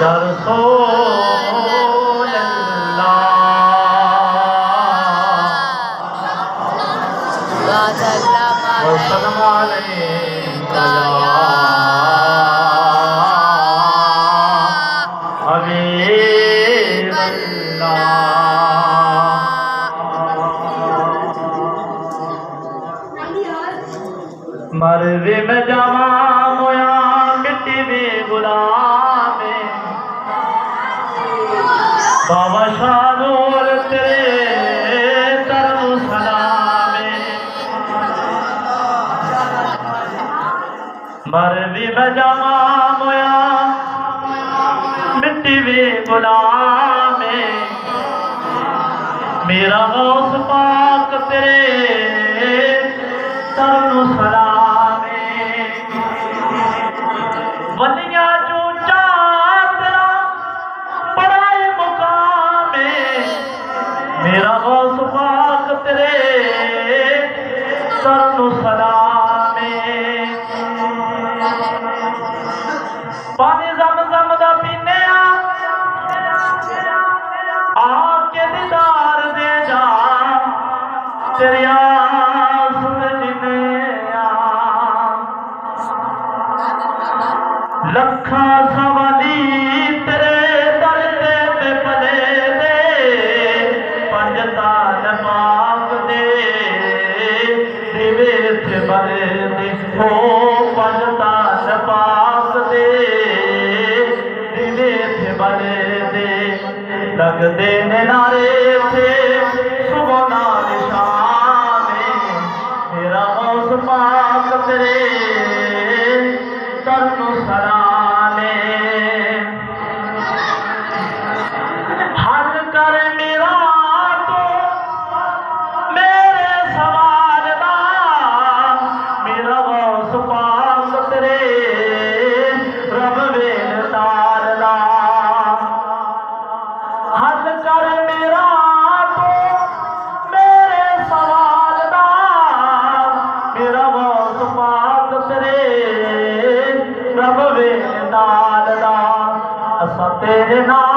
या रसूल अल्लाह वसल्लम अलैका या हबीब अल्लाह। मर्ज़ी में जमा मोया मिट्टी में गुलाम बाबा शानूर तेरे तरु सलामे। मर्ज़ी में जमा मोया मिट्टी में गुलाम मेरा गौस पाक तेरे तरु सलामे। वलिया चूचा तेरा बड़ा मुकाम मेरा गौस पाक तेरे तरु सलामे। पानी ज़म-ज़म दा पीने आके दीदार दे जा तेरी आस जिने लखा सवाली तेरे दर ते पले दे पंजतान पाक दे दिवे थे बले दे हो पंजतान पाक दे दिवे थे बले दे लग दे नारे थे सुबह नाल शाम मेरा गौस पाक तेरे तरनु सलामे। हल कर मेरा तो मेरे सवाल दा मेरा गौस पाक तेरे रब वेलदार दा। हल कर मेरा तो मेरे सवाल दा मेरा गौस पाक तेरे रब वेलदार दा। असा तेरे नाल